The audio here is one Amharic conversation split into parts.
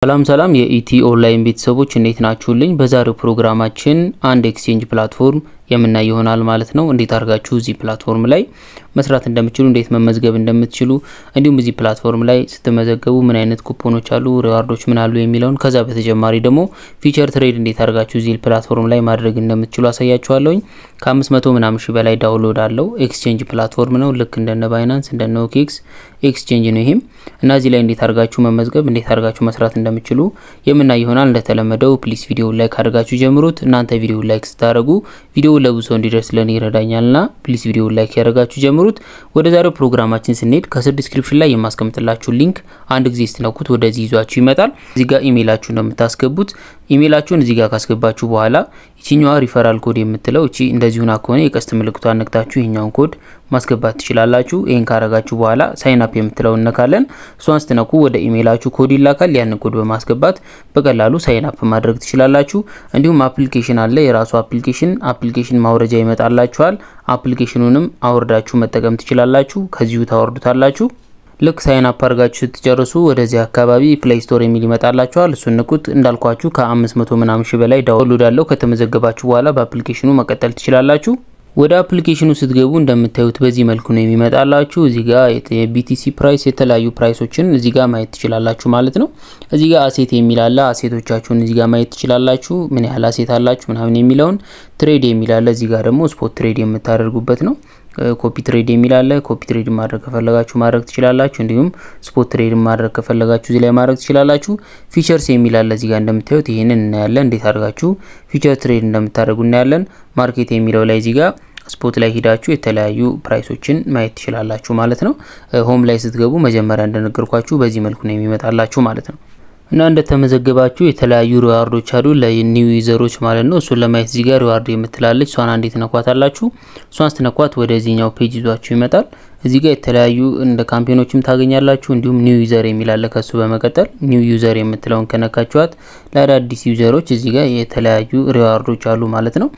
ሰላም የኢቲ ኦንላይን ቤተሰቦች እንዴት ናችሁልኝ? በዛሬው ፕሮግራማችን አንድ ኤክስቼንጅ ፕላትፎርም የምናይ ይሆናል ማለት ነው። እንዴት አርጋችሁ እዚ ፕላትፎርም ላይ መስራት እንደምትችሉ፣ እንዴት መመዝገብ እንደምትችሉ፣ እንዲሁም እዚ ፕላትፎርም ላይ ስትመዘገቡ ምን አይነት ኩፖኖች አሉ፣ ሪዋርዶች ምን አሉ የሚለውን ከዛ በተጨማሪ ደግሞ ፊቸር ትሬድ እንዴት አርጋችሁ እዚ ፕላትፎርም ላይ ማድረግ እንደምትችሉ አሳያችኋለሁ። ከ500 ምናምን ሺህ በላይ ዳውንሎድ አለው ኤክስቼንጅ ፕላትፎርም ነው። ልክ እንደነ ባይናንስ እንደነ ኦኬክስ ኤክስቼንጅ ነው ይሄም። እና እዚ ላይ እንዴት አርጋችሁ መመዝገብ እንዴት አርጋችሁ መስራት እንደምትችሉ የምናይ ይሆናል። እንደተለመደው ፕሊስ ቪዲዮ ላይክ አድርጋችሁ ጀምሩት። እናንተ ቪዲዮ ላይክ ስታደርጉ ቪዲዮ ለብዙ ሰው እንዲደርስ ለኔ ይረዳኛልና ፕሊስ ቪዲዮ ላይክ ያደርጋችሁ ጀምሩት። ወደ ዛሬው ፕሮግራማችን ስንሄድ ከስር ዲስክሪፕሽን ላይ የማስቀምጥላችሁ ሊንክ አንድ ጊዜ ስትነኩት ወደዚህ ይዟችሁ ይመጣል። እዚህ ጋር ኢሜይላችሁን ነው የምታስገቡት። ኢሜይላችሁን እዚህ ጋር ካስገባችሁ በኋላ ይቺኛዋ ሪፈራል ኮድ የምትለው እቺ እንደዚሁና ከሆነ የቀስት ምልክቷን ነክታችሁ ይሄኛውን ኮድ ማስገባት ትችላላችሁ። ይሄን ካረጋችሁ በኋላ ሳይን አፕ የምትለው እንነካለን። እሷን ስትነኩ ወደ ኢሜይላችሁ ኮድ ይላካል። ያን ኮድ በማስገባት በቀላሉ ሳይን አፕ ማድረግ ትችላላችሁ። እንዲሁም አፕሊኬሽን አለ፣ የራሱ አፕሊኬሽን ማውረጃ ይመጣላችኋል። አፕሊኬሽኑንም አውርዳችሁ መጠቀም ትችላላችሁ። ከዚሁ ታወርዱታላችሁ። ልክ ሳይን አፕ አርጋችሁ ስትጨርሱ ወደዚህ አካባቢ ፕሌይ ስቶር የሚል ይመጣላችኋል። እሱን ንኩት። እንዳልኳችሁ ከ500 ምናምን ሺህ በላይ ዳውንሎድ አለው። ከተመዘገባችሁ በኋላ በአፕሊኬሽኑ መቀጠል ትችላላችሁ። ወደ አፕሊኬሽኑ ስትገቡ እንደምታዩት በዚህ መልኩ ነው የሚመጣላችሁ። እዚህ ጋር የቢቲሲ ፕራይስ የተለያዩ ፕራይሶችን እዚህ ጋር ማየት ትችላላችሁ ማለት ነው። እዚህ ጋር አሴት የሚል አለ። አሴቶቻችሁን እዚህ ጋር ማየት ትችላላችሁ። ምን ያህል አሴት አላችሁ ምናምን የሚለውን። ትሬድ የሚል አለ። እዚህ ጋር ደግሞ ስፖት ትሬድ የምታደርጉበት ነው። ኮፒ ትሬድ የሚል አለ። ኮፒ ትሬድ ማድረግ ከፈለጋችሁ ማድረግ ትችላላችሁ። እንዲሁም ስፖት ትሬድ ማድረግ ከፈለጋችሁ እዚህ ላይ ማድረግ ትችላላችሁ። ፊቸርስ የሚል አለ። እዚህ ጋር እንደምታዩት ይሄንን እናያለን። እንዴት አድርጋችሁ ፊቸር ትሬድ እንደምታደርጉ እናያለን። ማርኬት የሚለው ላይ እዚህ ጋር ስፖት ላይ ሄዳችሁ የተለያዩ ፕራይሶችን ማየት ትችላላችሁ ማለት ነው። ሆም ላይ ስትገቡ መጀመሪያ እንደነገርኳችሁ በዚህ መልኩ ነው የሚመጣላችሁ ማለት ነው። እና እንደተመዘገባችሁ የተለያዩ ሪዋርዶች አሉ ለኒው ዩዘሮች ማለት ነው። እሱን ለማየት እዚህ ጋር ሪዋርድ የምትላለች እሷን አንዴ ተነኳታላችሁ። እሷን ስትነኳት ወደዚህኛው ፔጅ ይዟችሁ ይመጣል። እዚህ ጋር የተለያዩ እንደ ካምፔኖችም ታገኛላችሁ። እንዲሁም ኒው ዩዘር የሚል አለ። ከሱ በመቀጠል ኒው ዩዘር የምትለውን ከነካችኋት ለአዳዲስ ዩዘሮች እዚህ ጋር የተለያዩ ሪዋርዶች አሉ ማለት ነው።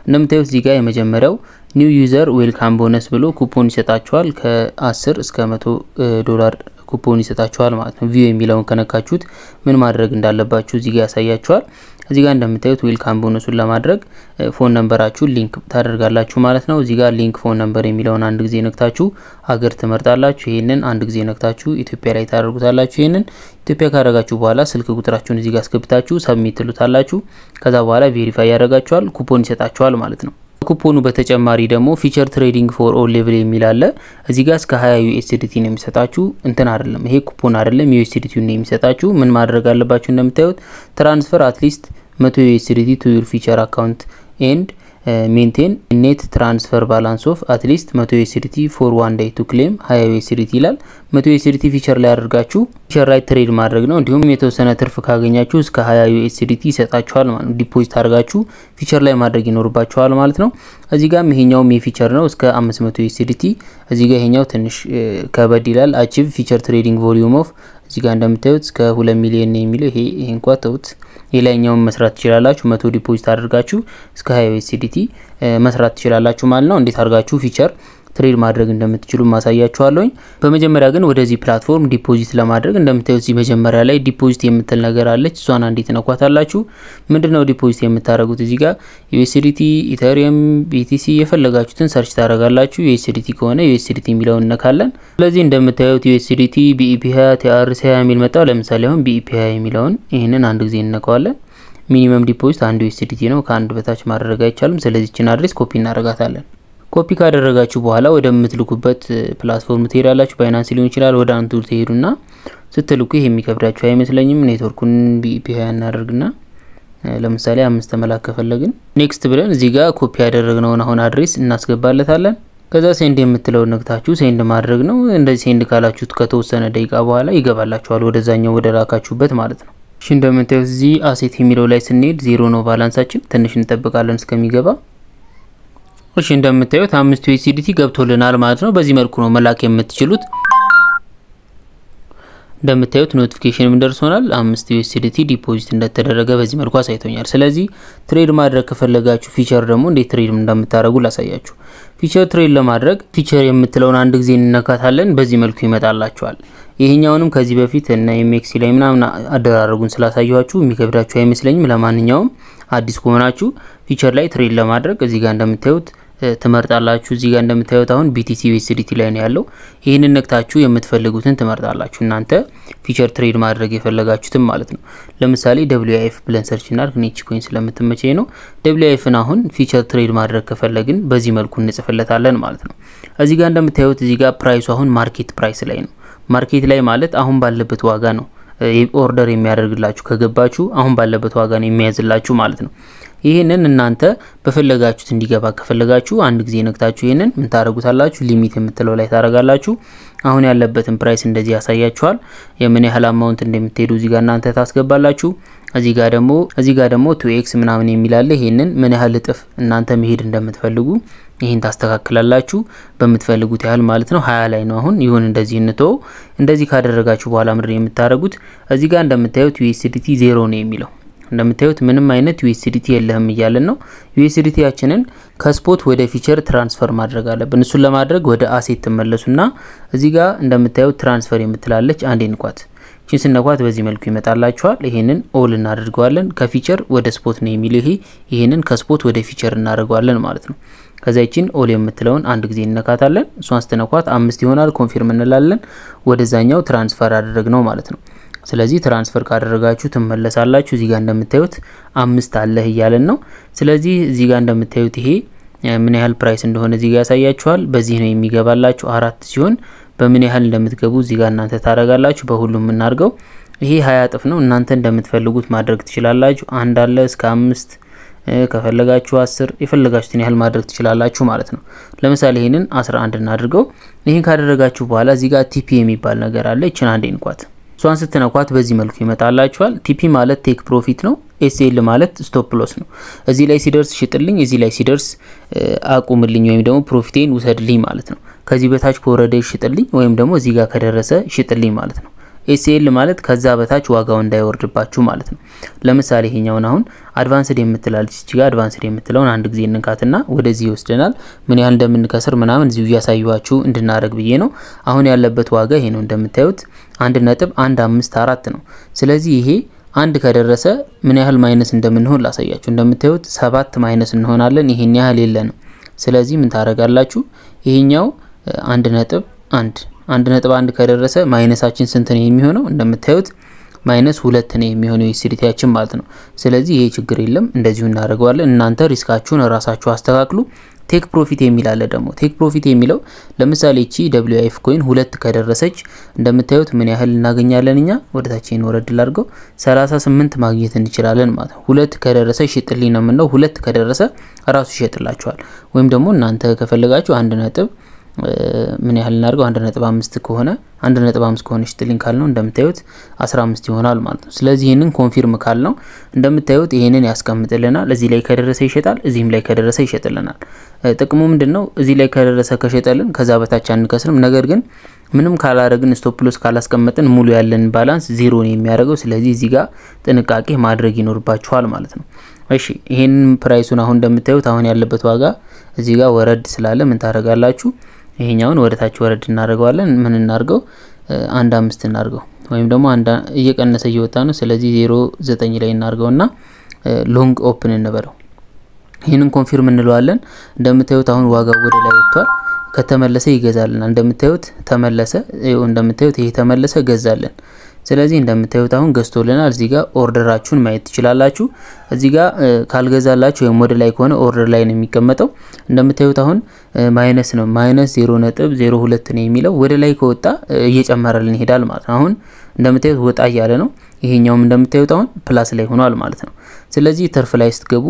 እንደምታዩት እዚህ ጋር የመጀመሪያው ኒው ዩዘር ዌልካም ቦነስ ብሎ ኩፖን ይሰጣችኋል። ከ10 እስከ $100 ኩፖን ይሰጣችኋል ማለት ነው። ቪው የሚለውን ከነካችሁት ምን ማድረግ እንዳለባችሁ እዚህ ጋር ያሳያችኋል። እዚህ ጋር እንደምታዩት ዌልካም ቦነሱን ለማድረግ ፎን ነምበራችሁን ሊንክ ታደርጋላችሁ ማለት ነው። እዚህ ጋር ሊንክ ፎን ነምበር የሚለውን አንድ ጊዜ ነክታችሁ ሀገር ትመርጣላችሁ። ይሄንን አንድ ጊዜ ነክታችሁ ኢትዮጵያ ላይ ታደርጉታላችሁ። ይሄንን ኢትዮጵያ ካደረጋችሁ በኋላ ስልክ ቁጥራችሁን እዚህ ጋር አስገብታችሁ ሰብሚት ትሉታላችሁ። ከዛ በኋላ ቬሪፋይ ያደርጋችኋል፣ ኩፖን ይሰጣችኋል ማለት ነው። ኩፖኑ በተጨማሪ ደግሞ ፊቸር ትሬዲንግ ፎር ኦል ሌቭል የሚል አለ። እዚህ ጋር እስከ 20 USDT ነው የሚሰጣችሁ። እንትን አይደለም ይሄ ኩፖን አይደለም፣ USDT ነው የሚሰጣችሁ። ምን ማድረግ አለባችሁ? እንደምታዩት ትራንስፈር አትሊስት 100 USDT to your feature account and maintain net transfer balance of at least 100 USDT for one day to claim 20 USDT ይላል። 100 USDT ፊቸር ላይ አድርጋችሁ ፊቸር ላይ ትሬድ ማድረግ ነው። እንዲሁም የተወሰነ ትርፍ ካገኛችሁ እስከ 20 USDT ይሰጣችኋል ማለት ነው። ዲፖዚት አድርጋችሁ ፊቸር ላይ ማድረግ ይኖርባችኋል ማለት ነው። እዚህ ጋር ይሄኛው ፊቸር ነው እስከ 500 USDT። እዚህ ጋር ይሄኛው ትንሽ ከበድ ይላል። achieve feature trading volume of እዚህ ጋር እንደምታዩት እስከ 2 ሚሊዮን ነው የሚለው። ይሄ እንኳን ተውት። የላይኛውን መስራት ትችላላችሁ። 100 ዲፖዚት አድርጋችሁ እስከ 20 USDT መስራት ትችላላችሁ ማለት ነው። እንዴት አድርጋችሁ ፊቸር ትሬድ ማድረግ እንደምትችሉ ማሳያችኋለሁኝ። በመጀመሪያ ግን ወደዚህ ፕላትፎርም ዲፖዚት ለማድረግ እንደምታዩት እዚህ መጀመሪያ ላይ ዲፖዚት የምትል ነገር አለች። እሷን አንዴ ተነኳታላችሁ። ምንድነው ዲፖዚት የምታደርጉት? እዚህ ጋር USDT፣ ኢተሪየም፣ BTC የፈለጋችሁትን ሰርች ታደርጋላችሁ። USDT ከሆነ USDT የሚለውን እንነካለን። ስለዚህ እንደምታዩት USDT BEP20 TRC20 የሚል መጣው። ለምሳሌ አሁን BEP20 የሚለውን ይሄንን አንድ ጊዜ እንነካዋለን። ሚኒመም ዲፖዚት 1 USDT ነው። ከአንድ በታች ማድረግ አይቻልም። ስለዚህ እቺን አድሬስ ኮፒ እናደርጋታለን። ኮፒ ካደረጋችሁ በኋላ ወደምትልኩበት ፕላትፎርም ትሄዳላችሁ። ባይናንስ ሊሆን ይችላል። ወደ አንዱ ትሄዱና ስትልኩ ይሄ የሚከብዳችሁ አይመስለኝም። ኔትወርኩን BEP20 እናደርግና ለምሳሌ 5 ተመላክ ከፈለግን ኔክስት ብለን እዚህ ጋር ኮፒ ያደረግነውን አሁን አድሬስ እናስገባለታለን። ከዛ ሴንድ የምትለው ነክታችሁ ሴንድ ማድረግ ነው። እንደዚህ ሴንድ ካላችሁት ከተወሰነ ደቂቃ በኋላ ይገባላችኋል ወደዛኛው ወደ ላካችሁበት ማለት ነው። እሺ እንደምታዩት እዚህ አሴት የሚለው ላይ ስንሄድ 0 ነው ባላንሳችን። ትንሽ እንጠብቃለን እስከሚገባ። እሺ እንደምታዩት 5 USDT ገብቶልናል ማለት ነው። በዚህ መልኩ ነው መላክ የምትችሉት። እንደምታዩት ኖቲፊኬሽንም ደርሶናል 5 USDT ዲፖዚት እንደተደረገ በዚህ መልኩ አሳይቶኛል። ስለዚህ ትሬድ ማድረግ ከፈለጋችሁ ፊቸር ደግሞ እንዴት ትሬድ እንደምታደርጉ ላሳያችሁ። ፊቸር ትሬድ ለማድረግ ፊቸር የምትለውን አንድ ጊዜ እንነካታለን። በዚህ መልኩ ይመጣላችኋል። ይሄኛውንም ከዚህ በፊት እና ኤምኤክሲ ላይ ምናምን አደራረጉን ስላሳያችሁ የሚከብዳችሁ አይመስለኝም። ለማንኛውም አዲስ ከሆናችሁ ፊቸር ላይ ትሬድ ለማድረግ እዚህ ጋር እንደምታዩት ትመርጣላችሁ። እዚህ ጋር እንደምታዩት አሁን BTC USDT ላይ ነው ያለው። ይሄንን ነክታችሁ የምትፈልጉትን ትመርጣላችሁ እናንተ ፊቸር ትሬድ ማድረግ የፈለጋችሁትን ማለት ነው። ለምሳሌ WIF ብለን ሰርች እናድርግ። ኔች ኮይን ስለምትመቸኝ ነው። WIFን አሁን ፊቸር ትሬድ ማድረግ ከፈለግን በዚህ መልኩ እንጽፍለታለን ማለት ነው። እዚህ ጋር እንደምታዩት እዚህ ጋር ፕራይሱ አሁን ማርኬት ፕራይስ ላይ ነው። ማርኬት ላይ ማለት አሁን ባለበት ዋጋ ነው ኦርደር የሚያደርግላችሁ። ከገባችሁ አሁን ባለበት ዋጋ ነው የሚያዝላችሁ ማለት ነው። ይሄንን እናንተ በፈለጋችሁት እንዲገባ ከፈለጋችሁ አንድ ጊዜ ነክታችሁ ይሄንን ምን ታረጉታላችሁ ሊሚት የምትለው ላይ ታረጋላችሁ። አሁን ያለበትን ፕራይስ እንደዚህ ያሳያችኋል። የምን ያህል አማውንት እንደምትሄዱ እዚህ ጋር እናንተ ታስገባላችሁ። እዚህ ጋር ደግሞ 2x ምናምን የሚላል ይሄንን ምን ያህል እጥፍ እናንተ መሄድ እንደምትፈልጉ ይሄን ታስተካክላላችሁ በምትፈልጉት ያህል ማለት ነው። 20 ላይ ነው አሁን ይሁን እንደዚህ እንተው። እንደዚህ ካደረጋችሁ በኋላ ምንድን ነው የምታረጉት? እዚህ ጋር እንደምታዩት USDT 0 ነው የሚለው። እንደምታዩት ምንም አይነት USDT የለህም እያለን ነው። USDT ያችንን ከስፖት ወደ ፊቸር ትራንስፈር ማድረግ አለብን። እሱን ለማድረግ ወደ አሴት ተመለሱና እዚህ ጋር እንደምታዩት ትራንስፈር የምትላለች አንዴ እንኳን እቺን ስነኳት በዚህ መልኩ ይመጣላችኋል። ይሄንን ኦል እናደርገዋለን። ከፊቸር ወደ ስፖት ነው የሚለው ይሄንን ከስፖት ወደ ፊቸር እናደርገዋለን ማለት ነው። ከዛ እቺን ኦል የምትለውን አንድ ጊዜ እንነካታለን። እሷን ስትነኳት 5 ይሆናል። ኮንፊርም እንላለን። ወደዛኛው ትራንስፈር አደረግነው ማለት ነው። ስለዚህ ትራንስፈር ካደረጋችሁ ተመለሳላችሁ። እዚህ ጋር እንደምታዩት 5 አለ እያለን ነው። ስለዚህ እዚህ ጋር እንደምታዩት ይሄ ምን ያህል ፕራይስ እንደሆነ እዚህ ጋር ያሳያችኋል። በዚህ ነው የሚገባላችሁ 4 ሲሆን በምን ያህል እንደምትገቡ እዚህ ጋር እናንተ ታረጋላችሁ። በሁሉም እናርገው። ይሄ 20 እጥፍ ነው። እናንተ እንደምትፈልጉት ማድረግ ትችላላችሁ። አንድ አለ እስከ 5 ከፈለጋችሁ 10 የፈለጋችሁትን ያህል ማድረግ ትችላላችሁ ማለት ነው። ለምሳሌ ይሄንን 11 እናድርገው። ይሄን ካደረጋችሁ በኋላ እዚህ ጋር TP የሚባል ነገር አለ። እቺን አንዴ እንኳን ሷን ስትነኳት በዚህ መልኩ ይመጣላችኋል። TP ማለት ቴክ ፕሮፊት ነው። SL ማለት ስቶፕ ሎስ ነው። እዚህ ላይ ሲደርስ ሽጥልኝ፣ እዚህ ላይ ሲደርስ አቁምልኝ ወይም ደግሞ ፕሮፊቴን ውሰድልኝ ማለት ነው። ከዚህ በታች ከወረደ ሽጥልኝ ወይም ደግሞ እዚህ ጋር ከደረሰ ሽጥልኝ ማለት ነው። SL ማለት ከዛ በታች ዋጋው እንዳይወርድባችሁ ማለት ነው። ለምሳሌ ይሄኛውን አሁን አድቫንስድ የምትላለች እዚህ ጋር አድቫንስድ የምትለውን አንድ ጊዜ እንንካትና ወደዚህ ይወስደናል። ምን ያህል እንደምንከስር ምናምን እዚሁ ያሳዩዋችሁ እንድናረግ ብዬ ነው። አሁን ያለበት ዋጋ ይሄ ነው እንደምታዩት 1.154 ነው። ስለዚህ ይሄ አንድ ከደረሰ ምን ያህል ማይነስ እንደምንሆን ላሳያችሁ። እንደምታዩት 7 ማይነስ እንሆናለን። ይሄን ያህል የለንም። ስለዚህ ምን ታረጋላችሁ? ይሄኛው 1.1 ከደረሰ ማይነሳችን ስንት ነው የሚሆነው? እንደምታዩት -2 ነው የሚሆነው USDTያችን ማለት ነው። ስለዚህ ይሄ ችግር የለም። እንደዚሁ እናደርገዋለን። እናንተ ሪስካችሁን ራሳችሁ አስተካክሉ። ቴክ ፕሮፊት የሚል አለ ደግሞ። ቴክ ፕሮፊት የሚለው ለምሳሌ እቺ WIF ኮይን 2 ከደረሰች እንደምታዩት ምን ያህል እናገኛለን እኛ? ወደታችን ወረድ ላድርገው 38 ማግኘት እንችላለን ማለት ነው። 2 ከደረሰ ሽጥልኝ ነው የምንለው። 2 ከደረሰ ራሱ ይሸጥላችኋል። ወይም ደግሞ እናንተ ከፈለጋችሁ 1 ነጥብ ምን ያህል እናርገው 1.5 ከሆነ 1.5 ከሆነ ሽጥልኝ ካልነው እንደምታዩት 15 ይሆናል ማለት ነው። ስለዚህ ይሄንን ኮንፊርም ካልነው እንደምታዩት ይሄንን ያስቀምጥልናል። እዚህ ላይ ከደረሰ ይሸጣል፣ እዚህም ላይ ከደረሰ ይሸጥልናል። ጥቅሙ ምንድነው? እዚህ ላይ ከደረሰ ከሸጠልን ከዛ በታች አንከስርም። ነገር ግን ምንም ካላረግን ስቶፕ ሎስ ካላስቀመጥን ሙሉ ያለን ባላንስ 0 ነው የሚያደርገው። ስለዚህ እዚህ ጋር ጥንቃቄ ማድረግ ይኖርባችኋል ማለት ነው። እሺ ይሄንን ፕራይሱን አሁን እንደምታዩት አሁን ያለበት ዋጋ እዚህ ጋር ወረድ ስላለ ምን ታረጋላችሁ? ይሄኛውን ወደታች ወረድ እናደርገዋለን። ምን እናርገው? 1.5 እናርገው ወይም ደግሞ እየቀነሰ እየወጣ ነው። ስለዚህ 0.9 ላይ እናርገውና ሎንግ ኦፕን እንበለው። ይሄንን ኮንፊርም እንለዋለን። እንደምታዩት አሁን ዋጋው ወደ ላይ ወጥቷል። ከተመለሰ ይገዛልና እንደምታዩት ተመለሰ። እንደምታዩት ይሄ ተመለሰ ገዛለን። ስለዚህ እንደምታዩት አሁን ገዝቶልናል። እዚህ ጋር ኦርደራችሁን ማየት ትችላላችሁ። እዚህ ጋር ካልገዛላችሁ ወይም ወደ ላይ ከሆነ ኦርደር ላይ ነው የሚቀመጠው። እንደምታዩት አሁን ማይነስ ነው -0.02 ነው የሚለው። ወደ ላይ ከወጣ እየጨመረልን ይሄዳል ማለት ነው። አሁን እንደምታዩት ወጣ ያለ ነው። ይሄኛውም እንደምታዩት አሁን ፕላስ ላይ ሆኗል ማለት ነው። ስለዚህ ተርፍ ላይ ስትገቡ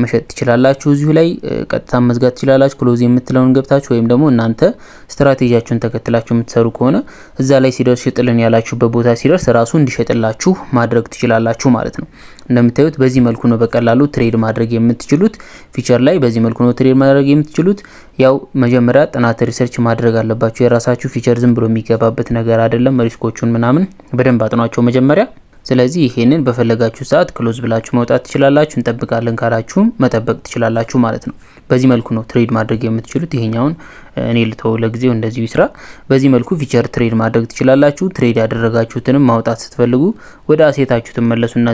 መሸጥ ትችላላችሁ። እዚሁ ላይ ቀጥታ መዝጋት ትችላላችሁ። ክሎዝ የምትለውን ገብታችሁ ወይም ደግሞ እናንተ ስትራቴጂያችሁን ተከትላችሁ የምትሰሩ ከሆነ እዛ ላይ ሲደርስ ሽጥልን ያላችሁበት ቦታ ሲደርስ ራሱ እንዲሸጥላችሁ ማድረግ ትችላላችሁ ማለት ነው። እንደምታዩት በዚህ መልኩ ነው በቀላሉ ትሬድ ማድረግ የምትችሉት። ፊቸር ላይ በዚህ መልኩ ነው ትሬድ ማድረግ የምትችሉት። ያው መጀመሪያ ጥናት ሪሰርች ማድረግ አለባችሁ። የራሳችሁ ፊቸር ዝም ብሎ የሚገባበት ነገር አይደለም። ሪስኮቹን ምናምን በደንብ አጥኗቸው መጀመሪያ። ስለዚህ ይሄንን በፈለጋችሁ ሰዓት ክሎዝ ብላችሁ መውጣት ትችላላችሁ እንጠብቃለን ካላችሁ መጠበቅ ትችላላችሁ ማለት ነው በዚህ መልኩ ነው ትሬድ ማድረግ የምትችሉት ይሄኛውን እኔ ልተው ለጊዜው እንደዚህ ይስራ በዚህ መልኩ ፊቸር ትሬድ ማድረግ ትችላላችሁ ትሬድ ያደረጋችሁትንም ማውጣት ስትፈልጉ ወደ አሴታችሁ ተመለሱና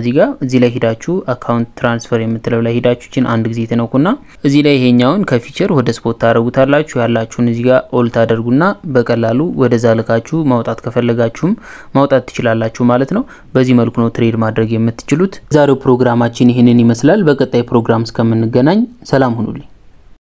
እዚህ ላይ ሄዳችሁ አካውንት ትራንስፈር የምትለው ላይ ሄዳችሁችን አንድ ጊዜ ተነኩና እዚህ ላይ ይሄኛውን ከፊቸር ወደ ስፖት ታረጉታላችሁ ያላችሁን እዚህ ጋር ኦል ታደርጉና በቀላሉ ወደዛ ልካችሁ ማውጣት ከፈለጋችሁም ማውጣት ትችላላችሁ ማለት ነው በዚህ መልኩ ነው ትሬድ ማድረግ የምትችሉት ዛሬው ፕሮግራማችን ይሄንን ይመስላል በቀጣይ ፕሮግራም እስከምንገናኝ ሰላም ሁኑልኝ